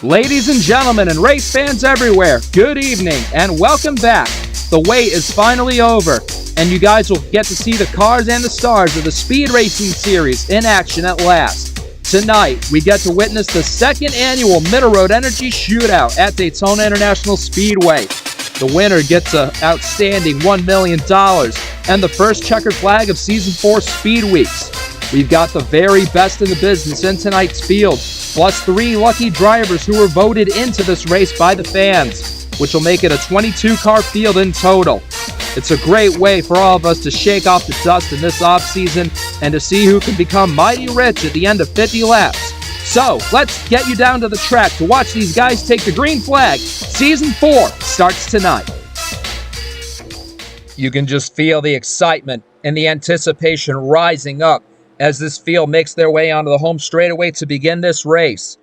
Ladies and gentlemen and race fans everywhere, good evening and welcome back. The wait is finally over, and you guys will get to see the cars and the stars of the Speed Racing Series in action at last. Tonight, we get to witness the second annual Middle Road Energy Shootout at Daytona International Speedway. The winner gets an outstanding $1 million and the first checkered flag of Season 4 Speed Weeks. We've got the very best in the business in tonight's field, plus 3 lucky drivers who were voted into this race by the fans, which will make it a 22-car field in total. It's a great way for all of us to shake off the dust in this offseason and to see who can become mighty rich at the end of 50 laps. So, let's get you down to the track to watch these guys take the green flag. Season 4 starts tonight. You can just feel the excitement and the anticipation rising up as this field makes their way onto the home straightaway to begin this race.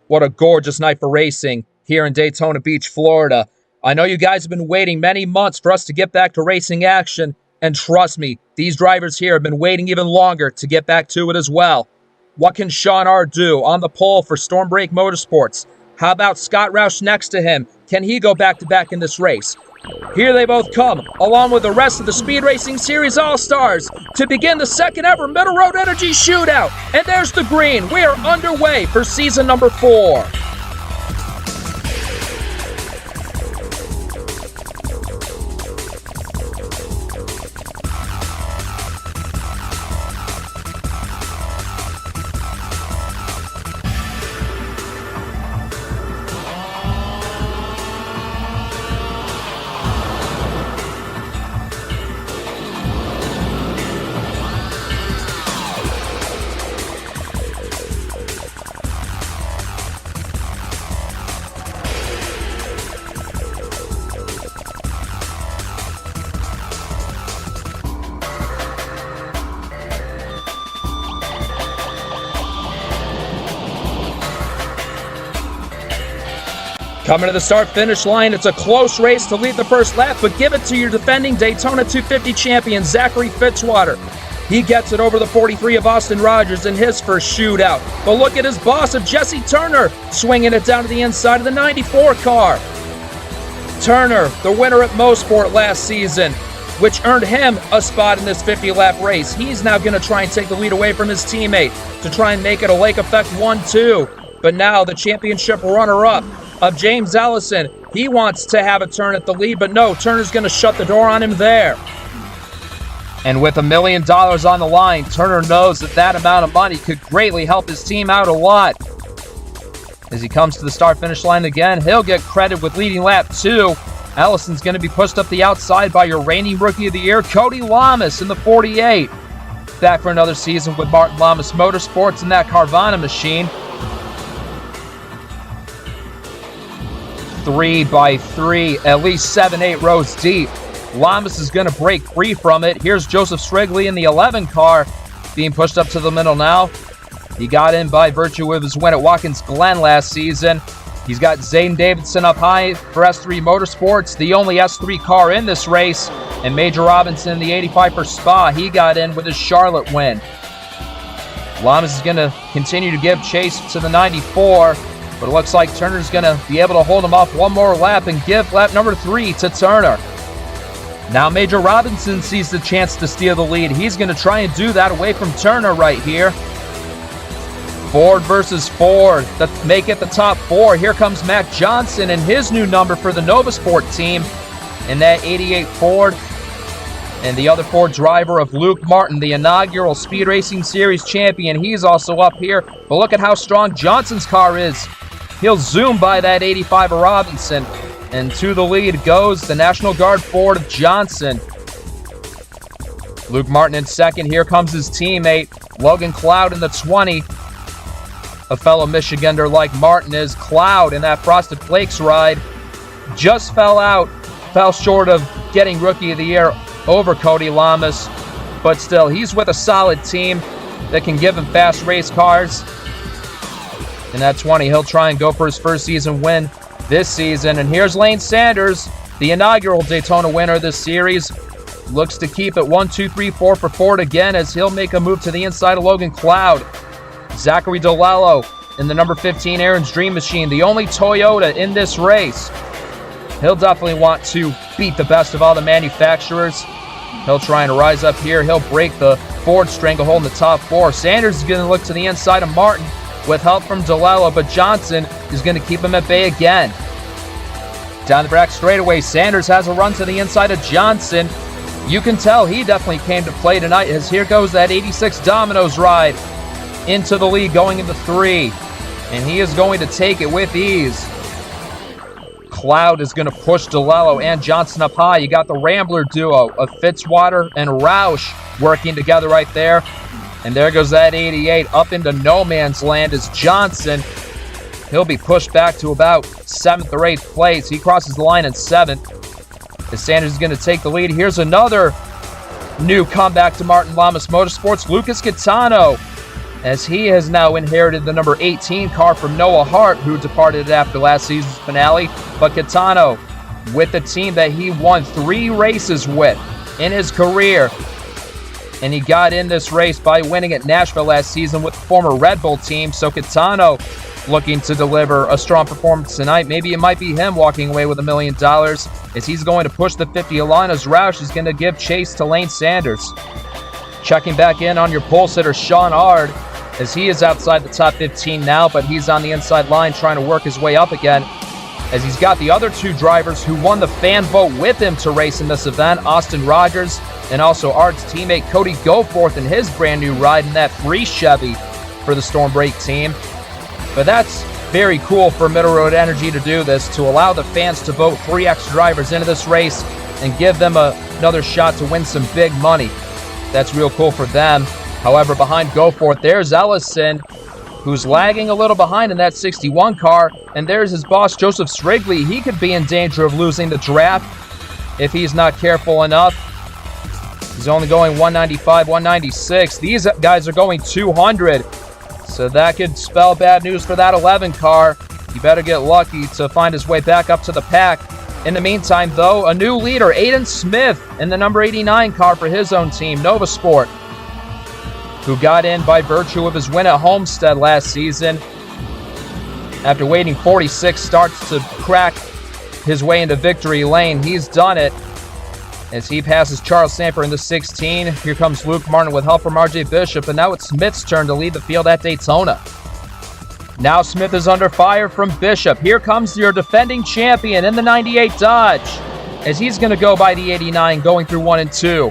What a gorgeous night for racing here in Daytona Beach, Florida. I know you guys have been waiting many months for us to get back to racing action, and trust me, these drivers here have been waiting even longer to get back to it as well. What can Sean R. do on the pole for Stormbreak Motorsports? How about Scott Roush next to him? Can he go back-to-back in this race? Here they both come, along with the rest of the Speed Racing Series All-Stars, to begin the second ever Middle Road Energy Shootout. And there's the green. We are underway for season number 4. Coming to the start-finish line, it's a close race to lead the first lap, but give it to your defending Daytona 250 champion, Zachary Fitzwater. He gets it over the 43 of Austin Rogers in his first shootout. But look at his boss of Jesse Turner, swinging it down to the inside of the 94 car. Turner, the winner at Mosport last season, which earned him a spot in this 50-lap race. He's now going to try and take the lead away from his teammate to try and make it a Lake Effect 1-2. But now the championship runner-up of James Ellison, he wants to have a turn at the lead, but no, Turner's going to shut the door on him there. And with $1 million on the line, Turner knows that amount of money could greatly help his team out a lot. As he comes to the start-finish line again, he'll get credit with leading lap 2. Ellison's going to be pushed up the outside by your reigning Rookie of the Year, Cody Lamas in the 48. Back for another season with Martin Lamas Motorsports and that Carvana machine. 3 by 3, at least 7-8 rows deep. Lamas is going to break free from it. Here's Joseph Strigley in the 11 car, being pushed up to the middle now. He got in by virtue of his win at Watkins Glen last season. He's got Zayden Davidson up high for S3 Motorsports, the only S3 car in this race. And Major Robinson in the 85 for Spa. He got in with his Charlotte win. Lamas is going to continue to give chase to the 94. But it looks like Turner's going to be able to hold him off one more lap and give lap number 3 to Turner. Now Major Robinson sees the chance to steal the lead. He's going to try and do that away from Turner right here. Ford versus Ford. Make it the top 4. Here comes Mac Johnson and his new number for the Novasport team in that 88 Ford. And the other Ford driver of Luke Martin, the inaugural Speed Racing Series champion. He's also up here. But look at how strong Johnson's car is. He'll zoom by that 85 of Robinson. And to the lead goes the National Guard Ford of Johnson. Luke Martin in second. Here comes his teammate, Logan Cloud in the 20. A fellow Michigander like Martin is. Cloud in that Frosted Flakes ride. Just fell short of getting Rookie of the Year over Cody Lamas. But still, he's with a solid team that can give him fast race cars. In that 20, he'll try and go for his first season win this season. And here's Lane Sanders, the inaugural Daytona winner of this series. Looks to keep it 1, 2, 3, 4 for Ford again as he'll make a move to the inside of Logan Cloud. Zachary DeLello in the number 15 Aaron's Dream Machine, the only Toyota in this race. He'll definitely want to beat the best of all the manufacturers. He'll try and rise up here. He'll break the Ford stranglehold in the top 4. Sanders is going to look to the inside of Martin with help from DeLello, but Johnson is going to keep him at bay again. Down the back straightaway, Sanders has a run to the inside of Johnson. You can tell he definitely came to play tonight, as here goes that 86 Domino's ride into the lead going into 3. And he is going to take it with ease. Cloud is going to push DeLello and Johnson up high. You got the Rambler duo of Fitzwater and Roush working together right there. And there goes that 88 up into no man's land as Johnson. He'll be pushed back to about 7th or 8th place. He crosses the line in 7th. As Sanders is going to take the lead. Here's another new comeback to Martin Lamas Motorsports, Lucas Catano, as he has now inherited the number 18 car from Noah Hart, who departed after last season's finale. But Catano, with the team that he won 3 races with in his career, and he got in this race by winning at Nashville last season with the former Red Bull team. So Catano looking to deliver a strong performance tonight. Maybe it might be him walking away with $1 million, as he's going to push the 50. Alana's Roush is going to give chase to Lane Sanders. Checking back in on your pole sitter, Sean Ard, as he is outside the top 15 now, but he's on the inside line trying to work his way up again, as he's got the other 2 drivers who won the fan vote with him to race in this event, Austin Rogers and also Ard's teammate Cody Goforth in his brand new ride in that free Chevy for the Stormbreak team. But that's very cool for Middle Road Energy to do this, to allow the fans to vote 3 extra drivers into this race and give them another shot to win some big money. That's real cool for them. However, behind Goforth, there's Ellison, who's lagging a little behind in that 61 car. And there's his boss, Joseph Strigley. He could be in danger of losing the draft if he's not careful enough. He's only going 195, 196. These guys are going 200. So that could spell bad news for that 11 car. You better get lucky to find his way back up to the pack. In the meantime, though, a new leader, Aiden Smith, in the number 89 car for his own team, Nova Sport, who got in by virtue of his win at Homestead last season. After waiting 46 starts to crack his way into victory lane, he's done it, as he passes Charles Samper in the 16. Here comes Luke Martin with help from RJ Bishop, and now it's Smith's turn to lead the field at Daytona. Now Smith is under fire from Bishop. Here comes your defending champion in the 98 Dodge, as he's going to go by the 89 going through 1 and 2.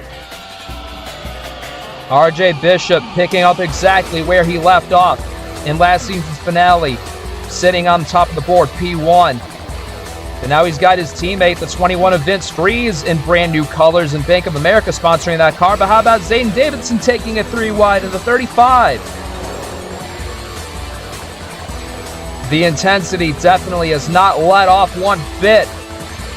RJ Bishop picking up exactly where he left off in last season's finale, sitting on top of the board, P1. And now he's got his teammate, the 21 of Vince Freeze, in brand new colors, and Bank of America sponsoring that car. But how about Zayden Davidson taking it 3 wide in the 35? The intensity definitely has not let off one bit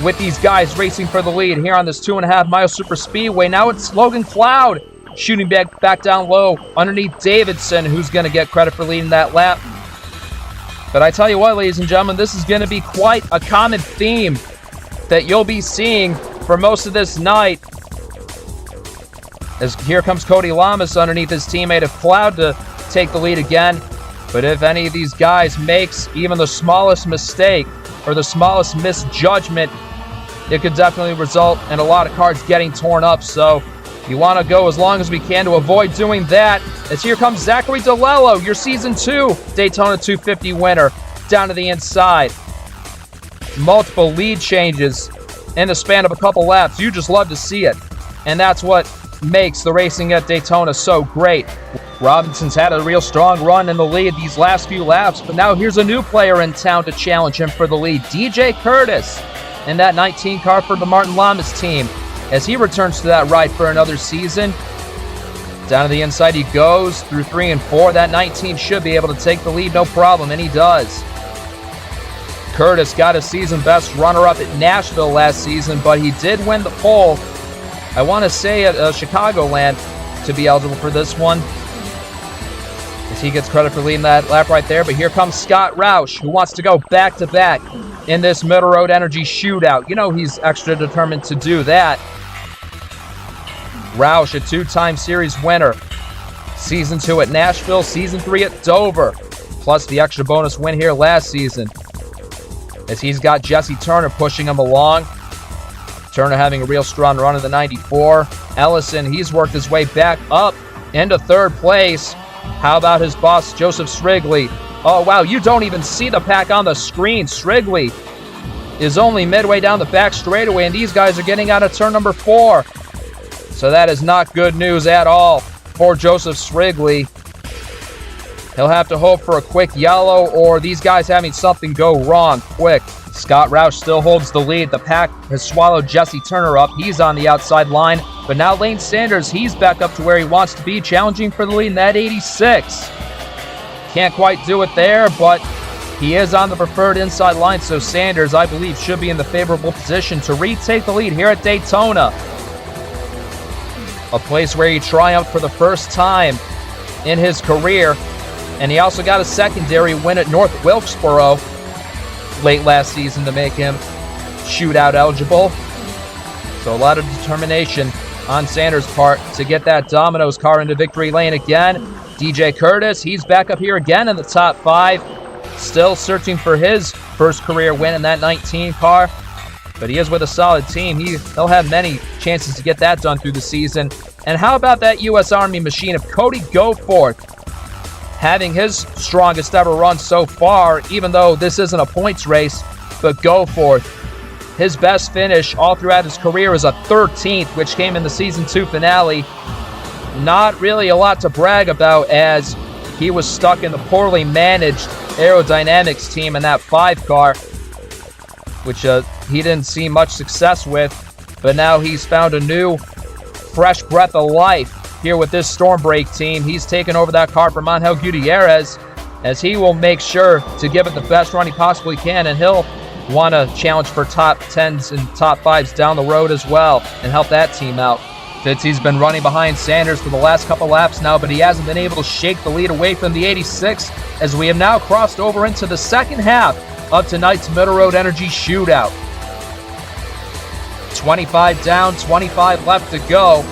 with these guys racing for the lead here on this 2.5-mile super speedway. Now it's Logan Cloud shooting back down low underneath Davidson, who's going to get credit for leading that lap. But I tell you what, ladies and gentlemen, this is going to be quite a common theme that you'll be seeing for most of this night. As here comes Cody Lamas underneath his teammate of Cloud to take the lead again. But if any of these guys makes even the smallest mistake or the smallest misjudgment, it could definitely result in a lot of cars getting torn up. So you want to go as long as we can to avoid doing that. As here comes Zachary DeLello, your Season 2 Daytona 250 winner, down to the inside. Multiple lead changes in the span of a couple laps. You just love to see it. And that's what makes the racing at Daytona so great. Robinson's had a real strong run in the lead these last few laps, but now here's a new player in town to challenge him for the lead. DJ Curtis in that 19 car for the Martin Lamas team, as he returns to that ride for another season. Down to the inside he goes through 3 and 4. That 19 should be able to take the lead, no problem, and he does. Curtis got a season best runner-up at Nashville last season, but he did win the pole, I want to say at Chicagoland, to be eligible for this one, as he gets credit for leading that lap right there. But here comes Scott Roush, who wants to go back-to-back in this Middle Road Energy Shootout. You know he's extra determined to do that. Roush, a 2-time series winner. Season 2 at Nashville, Season 3 at Dover. plus the extra bonus win here last season, as he's got Jesse Turner pushing him along. Turner having a real strong run in the 94. Ellison, he's worked his way back up into third place. How about his boss, Joseph Strigley? Oh, wow, you don't even see the pack on the screen. Strigley is only midway down the back straightaway, and these guys are getting out of turn number 4. So that is not good news at all for Joseph Strigley. He'll have to hope for a quick yellow, or these guys having something go wrong quick. Scott Roush still holds the lead. The pack has swallowed Jesse Turner up. He's on the outside line. But now Lane Sanders, he's back up to where he wants to be, challenging for the lead in that 86. Can't quite do it there, but he is on the preferred inside line. So Sanders, I believe, should be in the favorable position to retake the lead here at Daytona. A place where he triumphed for the first time in his career. And he also got a secondary win at North Wilkesboro late last season to make him shootout eligible. So a lot of determination on Sanders' part to get that Domino's car into victory lane again. DJ Curtis, he's back up here again in the top 5. Still searching for his first career win in that 19 car. But he is with a solid team. He'll have many chances to get that done through the season. And how about that U.S. Army machine of Cody Goforth, having his strongest ever run so far, even though this isn't a points race. But Goforth, his best finish all throughout his career is a 13th, which came in the Season 2 finale. Not really a lot to brag about, as he was stuck in the poorly managed aerodynamics team in that 5 car, which he didn't see much success with. But now he's found a new, fresh breath of life here with this Stormbreak team. He's taken over that car from Angel Gutierrez, as he will make sure to give it the best run he possibly can, and he'll want to challenge for top 10s and top 5s down the road as well and help that team out. Fitzy's been running behind Sanders for the last couple laps now, but he hasn't been able to shake the lead away from the 86, as we have now crossed over into the second half of tonight's Middle Road Energy Shootout. 25 down, 25 left to go.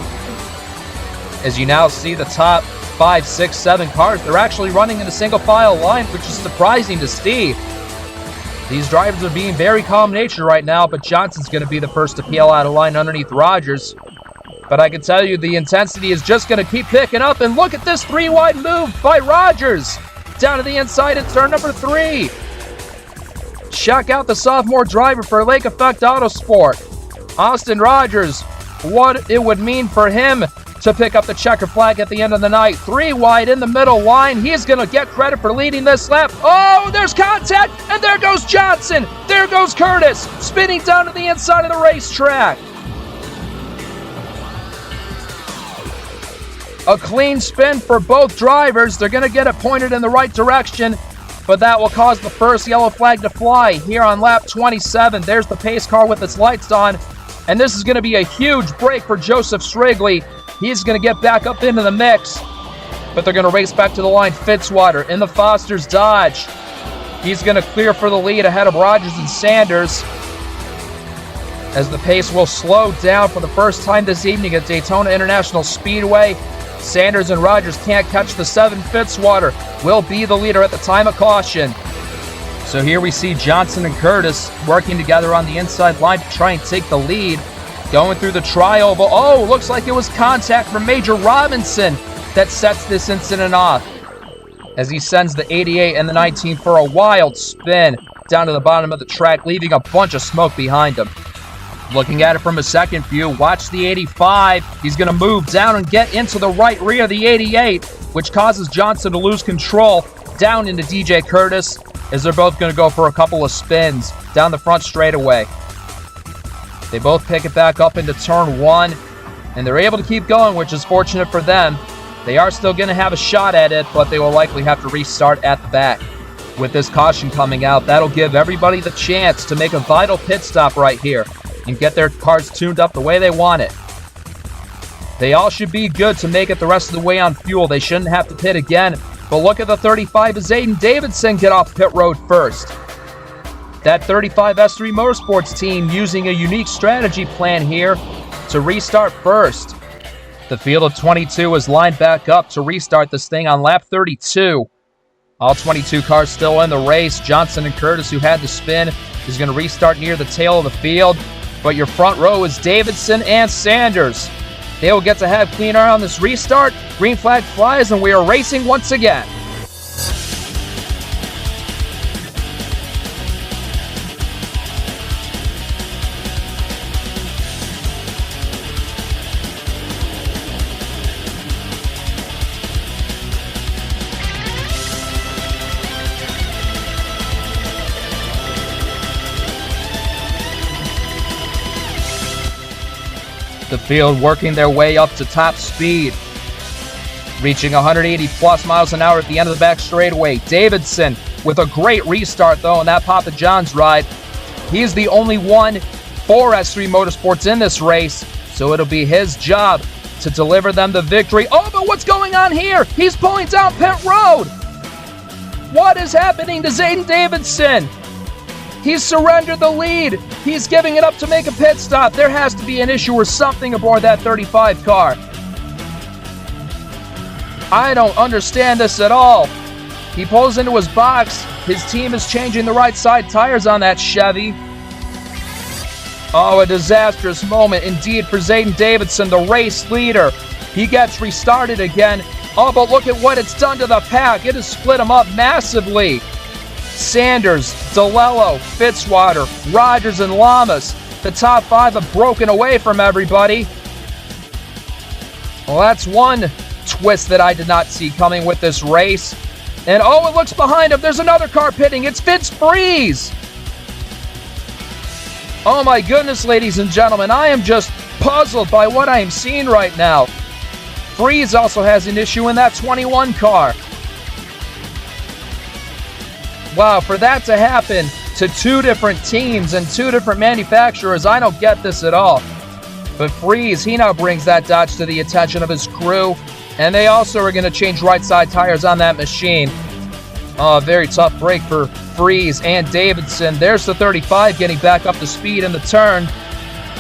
As you now see the top 5, 6, 7 cars, they're actually running in a single file line, which is surprising to see. These drivers are being very calm-natured right now, but Johnson's going to be the first to peel out of line underneath Rogers. But I can tell you the intensity is just going to keep picking up, and look at this 3-wide move by Rogers down to the inside in turn number 3. Check out the sophomore driver for Lake Effect Autosport, Austin Rogers. What it would mean for him to pick up the checker flag at the end of the night. 3 wide in the middle line. He's going to get credit for leading this lap. Oh, there's contact, and there goes Johnson. There goes Curtis, spinning down to the inside of the racetrack. A clean spin for both drivers. They're going to get it pointed in the right direction, but that will cause the first yellow flag to fly here on lap 27. There's the pace car with its lights on, and this is going to be a huge break for Joseph Strigley. He's going to get back up into the mix, but they're going to race back to the line. Fitzwater in the Foster's Dodge. He's going to clear for the lead ahead of Rogers and Sanders, as the pace will slow down for the first time this evening at Daytona International Speedway. Sanders and Rogers can't catch the 7. Fitzwater will be the leader at the time of caution. So here we see Johnson and Curtis working together on the inside line to try and take the lead. Going through the tri-oval. Oh, looks like it was contact from Major Robinson that sets this incident off, as he sends the 88 and the 19 for a wild spin down to the bottom of the track, leaving a bunch of smoke behind him. Looking at it from a second view, watch the 85. He's going to move down and get into the right rear of the 88, which causes Johnson to lose control down into DJ Curtis, as they're both going to go for a couple of spins down the front straightaway. They both pick it back up into turn 1, and they're able to keep going, which is fortunate for them. They are still going to have a shot at it, but they will likely have to restart at the back. With this caution coming out, that'll give everybody the chance to make a vital pit stop right here and get their cars tuned up the way they want it. They all should be good to make it the rest of the way on fuel. They shouldn't have to pit again. But look at the 35 as Aiden Davidson get off pit road first. That 35 S3 Motorsports team using a unique strategy plan here to restart first. The field of 22 is lined back up to restart this thing on lap 32. All 22 cars still in the race. Johnson and Curtis, who had the spin, is going to restart near the tail of the field. But your front row is Davidson and Sanders. They will get to have clean air on this restart. Green flag flies, and we are racing once again. The field working their way up to top speed, reaching 180 plus miles an hour at the end of the back straightaway. Davidson with a great restart though on that Papa John's ride. He's the only one for S3 Motorsports in this race, so it'll be his job to deliver them the victory. Oh, but what's going on here? He's pulling down pit road. What is happening to Zayden Davidson? He's surrendered the lead. He's giving it up to make a pit stop. There has to be an issue or something aboard that 35 car. I don't understand this at all. He pulls into his box. His team is changing the right side tires on that Chevy. Oh, a disastrous moment indeed for Zayden Davidson, the race leader. He gets restarted again. Oh, but look at what it's done to the pack. It has split him up massively. Sanders, DeLello, Fitzwater, Rogers, and Lamas. The top five have broken away from everybody. Well, that's one twist that I did not see coming with this race. And oh, it looks behind him. There's another car pitting. It's Fitz Freeze. Oh my goodness, ladies and gentlemen. I am just puzzled by what I am seeing right now. Freeze also has an issue in that 21 car. Wow, for that to happen to two different teams and two different manufacturers, I don't get this at all. But Freeze, he now brings that Dodge to the attention of his crew, and they also are going to change right side tires on that machine. Oh, a very tough break for Freeze and Davidson. There's the 35 getting back up to speed in the turn,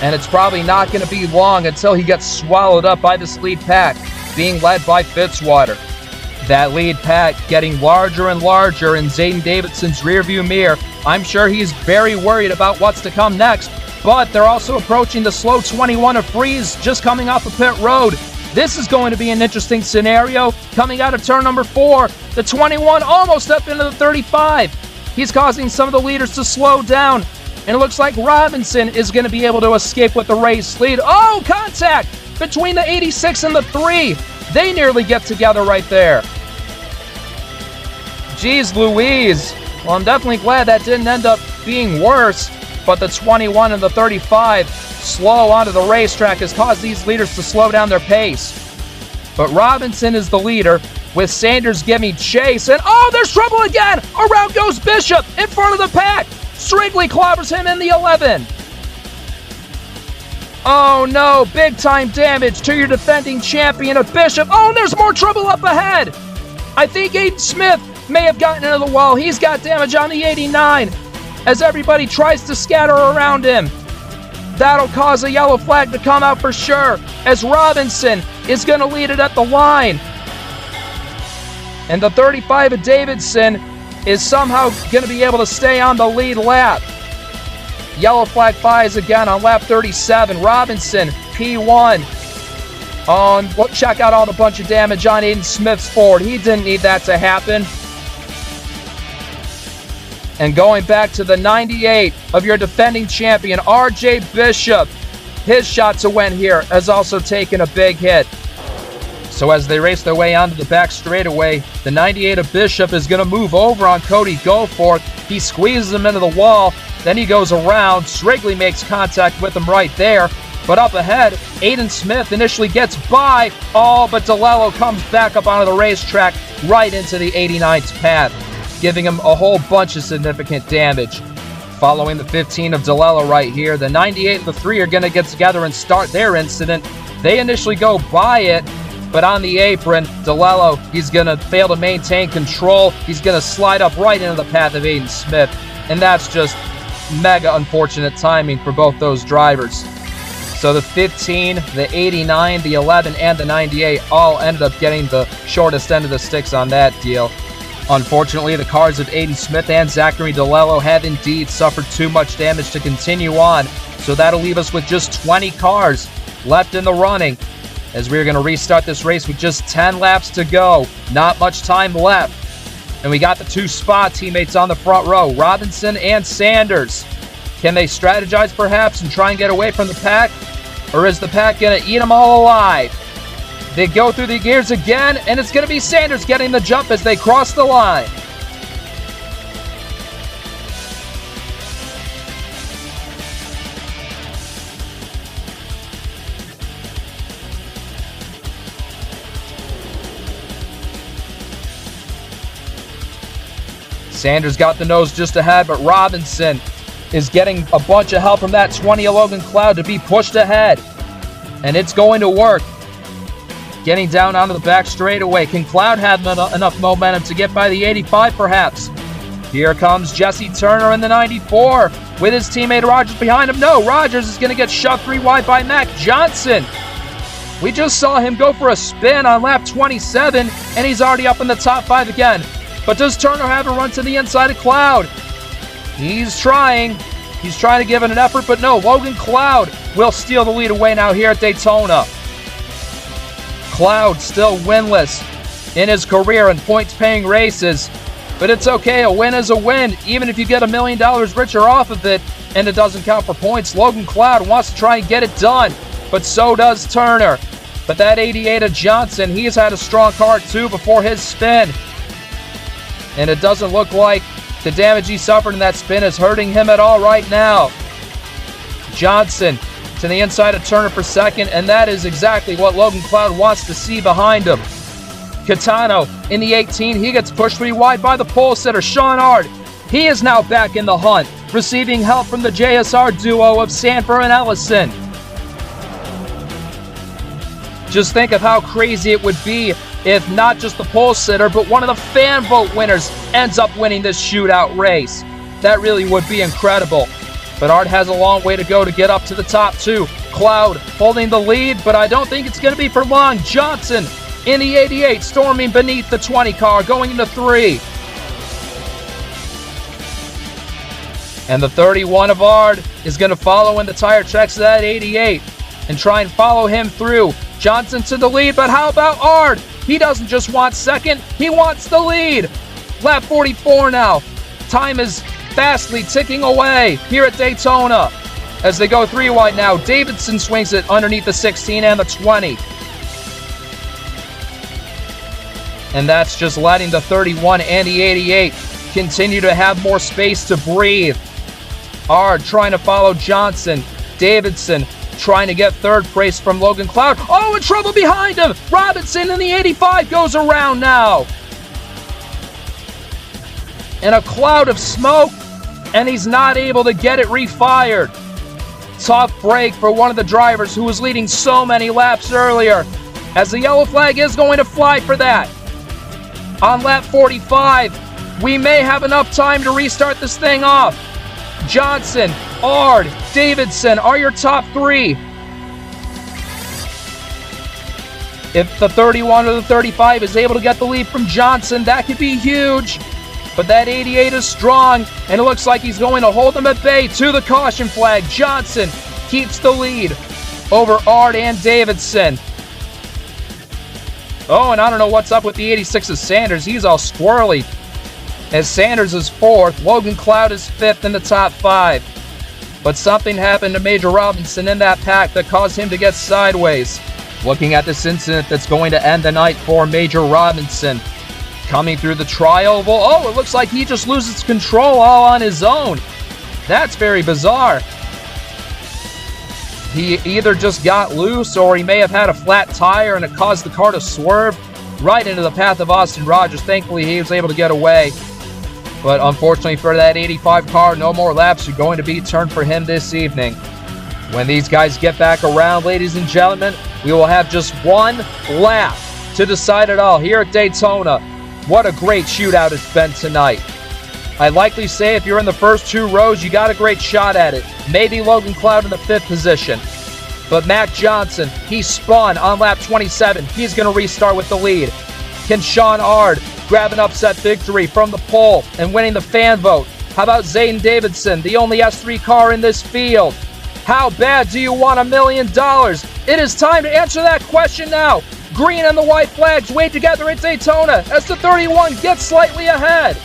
and it's probably not going to be long until he gets swallowed up by this lead pack, being led by Fitzwater. That lead pack getting larger and larger in Zayden Davidson's rearview mirror. I'm sure he's very worried about what's to come next, but they're also approaching the slow 21 of Freeze just coming off of pit road. This is going to be an interesting scenario coming out of turn number 4. The 21 almost up into the 35. He's causing some of the leaders to slow down, and it looks like Robinson is going to be able to escape with the race lead. Oh, contact between the 86 and the 3. They nearly get together right there. Jeez Louise. Well, I'm definitely glad that didn't end up being worse, but the 21 and the 35 slow onto the racetrack has caused these leaders to slow down their pace. But Robinson is the leader, with Sanders giving chase, and oh, there's trouble again! Around goes Bishop in front of the pack! Strigley clobbers him in the 11. Oh no, big time damage to your defending champion of Bishop. Oh, and there's more trouble up ahead! I think Aiden Smith may have gotten into the wall. He's got damage on the 89 as everybody tries to scatter around him. That'll cause a yellow flag to come out for sure, as Robinson is going to lead it at the line. And the 35 of Davidson is somehow going to be able to stay on the lead lap. Yellow flag flies again on lap 37. Robinson, P1. Oh, and check out all the bunch of damage on Aiden Smith's Ford. He didn't need that to happen. And going back to the 98 of your defending champion, RJ Bishop. His shot to win here has also taken a big hit. So as they race their way onto the back straightaway, the 98 of Bishop is going to move over on Cody Goforth. He squeezes him into the wall. Then he goes around. Strigley makes contact with him right there. But up ahead, Aiden Smith initially gets by. Oh, but DeLello comes back up onto the racetrack right into the 89's path, giving him a whole bunch of significant damage. Following the 15 of DeLello right here, the 98 and the 3 are going to get together and start their incident. They initially go by it, but on the apron, DeLello, he's going to fail to maintain control. He's going to slide up right into the path of Aiden Smith, and that's just mega unfortunate timing for both those drivers. So the 15, the 89, the 11, and the 98 all ended up getting the shortest end of the sticks on that deal. Unfortunately, the cars of Aiden Smith and Zachary DeLello have indeed suffered too much damage to continue on, so that'll leave us with just 20 cars left in the running, as we're going to restart this race with just 10 laps to go. Not much time left. And we got the two Spa teammates on the front row, Robinson and Sanders. Can they strategize perhaps and try and get away from the pack? Or is the pack going to eat them all alive? They go through the gears again, and it's going to be Sanders getting the jump as they cross the line. Sanders got the nose just ahead, but Robinson is getting a bunch of help from that 20 of Logan Cloud to be pushed ahead. And it's going to work. Getting down onto the back straightaway. Can Cloud have enough momentum to get by the 85 perhaps? Here comes Jesse Turner in the 94 with his teammate Rogers behind him. No, Rogers is going to get shoved 3 wide by Mac Johnson. We just saw him go for a spin on lap 27, and he's already up in the top 5 again. But does Turner have a run to the inside of Cloud? He's trying. He's trying to give it an effort, but no. Logan Cloud will steal the lead away now here at Daytona. Cloud still winless in his career in points-paying races. But it's okay. A win is a win. Even if you get $1 million richer off of it and it doesn't count for points, Logan Cloud wants to try and get it done. But so does Turner. But that 88 of Johnson, he's had a strong car too before his spin. And it doesn't look like the damage he suffered in that spin is hurting him at all right now. Johnson to the inside of Turner for second, and that is exactly what Logan Cloud wants to see behind him. Catano in the 18, he gets pushed 3 wide by the pole sitter, Sean Ard. He is now back in the hunt, receiving help from the JSR duo of Sanford and Ellison. Just think of how crazy it would be if not just the pole sitter, but one of the fan vote winners ends up winning this shootout race. That really would be incredible. But Art has a long way to go to get up to the top 2. Cloud holding the lead, but I don't think it's going to be for long. Johnson in the 88, storming beneath the 20 car, going into 3. And the 31 of Ard is going to follow in the tire tracks of that 88 and try and follow him through. Johnson to the lead, but how about Ard? He doesn't just want second, he wants the lead. Lap 44 now. Time is fastly ticking away here at Daytona. As they go 3 wide now, Davidson swings it underneath the 16 and the 20. And that's just letting the 31 and the 88 continue to have more space to breathe. Ard trying to follow Johnson. Davidson trying to get third place from Logan Cloud. Oh, in trouble behind him! Robinson in the 85 goes around now. And a cloud of smoke, and he's not able to get it refired. Tough break for one of the drivers who was leading so many laps earlier, as the yellow flag is going to fly for that. On lap 45, we may have enough time to restart this thing off. Johnson, Ard, Davidson are your top 3. If the 31 or the 35 is able to get the lead from Johnson, that could be huge. But that 88 is strong, and it looks like he's going to hold them at bay to the caution flag. Johnson keeps the lead over Ard and Davidson. Oh, and I don't know what's up with the 86 of Sanders. He's all squirrely. As Sanders is 4th, Logan Cloud is 5th in the top 5. But something happened to Major Robinson in that pack that caused him to get sideways. Looking at this incident that's going to end the night for Major Robinson. Coming through the tri-oval. Oh, it looks like he just loses control all on his own. That's very bizarre. He either just got loose or he may have had a flat tire and it caused the car to swerve right into the path of Austin Rogers. Thankfully, he was able to get away. But unfortunately for that 85 car, no more laps are going to be turned for him this evening. When these guys get back around, ladies and gentlemen, we will have just 1 lap to decide it all here at Daytona. What a great shootout it's been tonight. I'd likely say if you're in the first 2 rows, you got a great shot at it. Maybe Logan Cloud in the 5th position. But Mac Johnson, he spun on lap 27. He's going to restart with the lead. Can Sean Ard grab an upset victory from the pole and winning the fan vote? How about Zayden Davidson, the only S3 car in this field? How bad do you want $1 million? It is time to answer that question now. Green and the white flags wave together at Daytona as the 31 gets slightly ahead.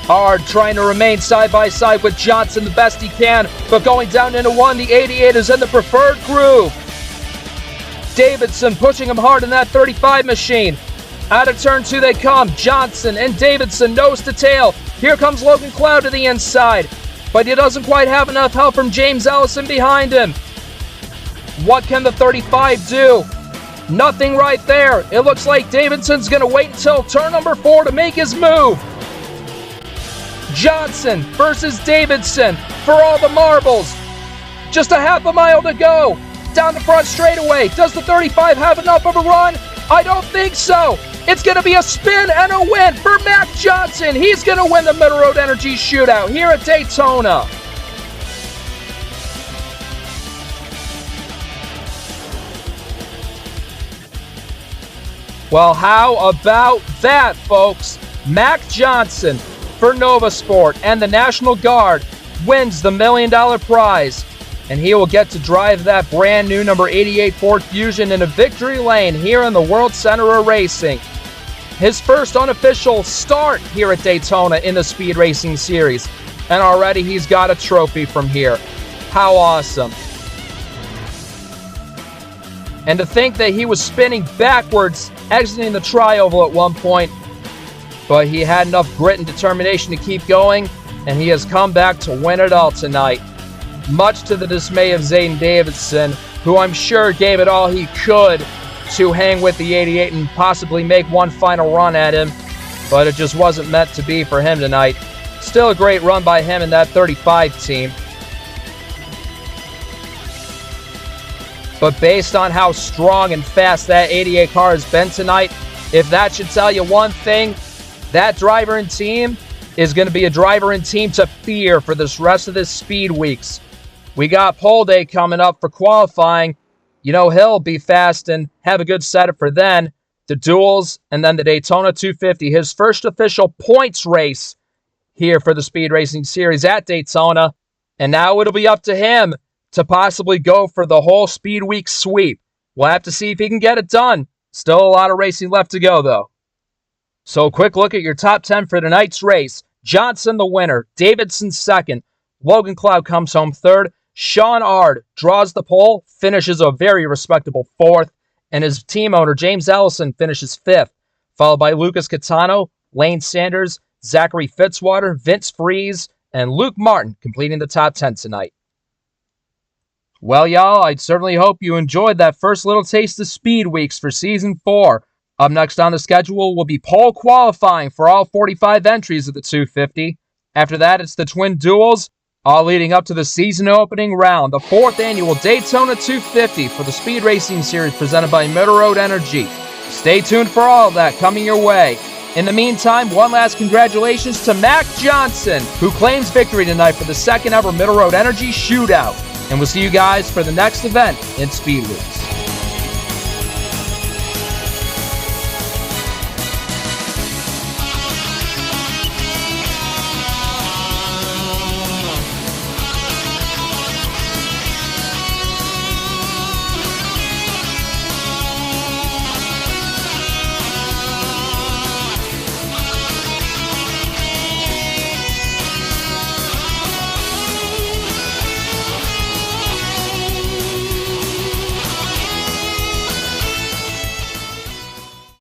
Hard trying to remain side by side with Johnson the best he can, but going down into one, the 88 is in the preferred groove. Davidson pushing him hard in that 35 machine. Out of turn 2 they come. Johnson and Davidson nose to tail. Here comes Logan Cloud to the inside, but he doesn't quite have enough help from James Ellison behind him. What can the 35 do? Nothing right there. It looks like Davidson's going to wait until turn number 4 to make his move. Johnson versus Davidson for all the marbles. Just a half a mile to go. Down the front straightaway. Does the 35 have enough of a run? I don't think so. It's going to be a spin and a win for Mac Johnson. He's going to win the Middle Road Energy Shootout here at Daytona. Well, how about that, folks? Mac Johnson for Nova Sport and the National Guard wins the $1 million prize. And he will get to drive that brand new number 88 Ford Fusion into victory lane here in the World Center of Racing. His first unofficial start here at Daytona in the Speed Racing Series. And already he's got a trophy from here. How awesome. And to think that he was spinning backwards, exiting the tri-oval at one point, but he had enough grit and determination to keep going, and he has come back to win it all tonight. Much to the dismay of Zayden Davidson, who I'm sure gave it all he could to hang with the 88 and possibly make one final run at him, but it just wasn't meant to be for him tonight. Still a great run by him in that 35 team. But based on how strong and fast that 88 car has been tonight, if that should tell you one thing, that driver and team is going to be a driver and team to fear for this rest of this speed weeks. We got pole day coming up for qualifying. You know he'll be fast and have a good setup for then. The duels and then the Daytona 250, his first official points race here for the Speed Racing Series at Daytona. And now it'll be up to him to possibly go for the whole speed week sweep. We'll have to see if he can get it done. Still a lot of racing left to go, though. So a quick look at your top 10 for tonight's race. Johnson the winner, Davidson second, Logan Cloud comes home third, Sean Ard draws the pole, finishes a very respectable fourth, and his team owner James Ellison finishes fifth, followed by Lucas Catano, Lane Sanders, Zachary Fitzwater, Vince Freeze, and Luke Martin completing the top 10 tonight. Well, y'all, I certainly hope you enjoyed that first little taste of Speed Weeks for Season 4. Up next on the schedule will be pole qualifying for all 45 entries of the 250. After that, it's the twin duels, all leading up to the season opening round, the 4th annual Daytona 250 for the Speed Racing Series presented by Middle Road Energy. Stay tuned for all of that coming your way. In the meantime, one last congratulations to Mac Johnson, who claims victory tonight for the second ever Middle Road Energy Shootout. And we'll see you guys for the next event in Speed Weeks.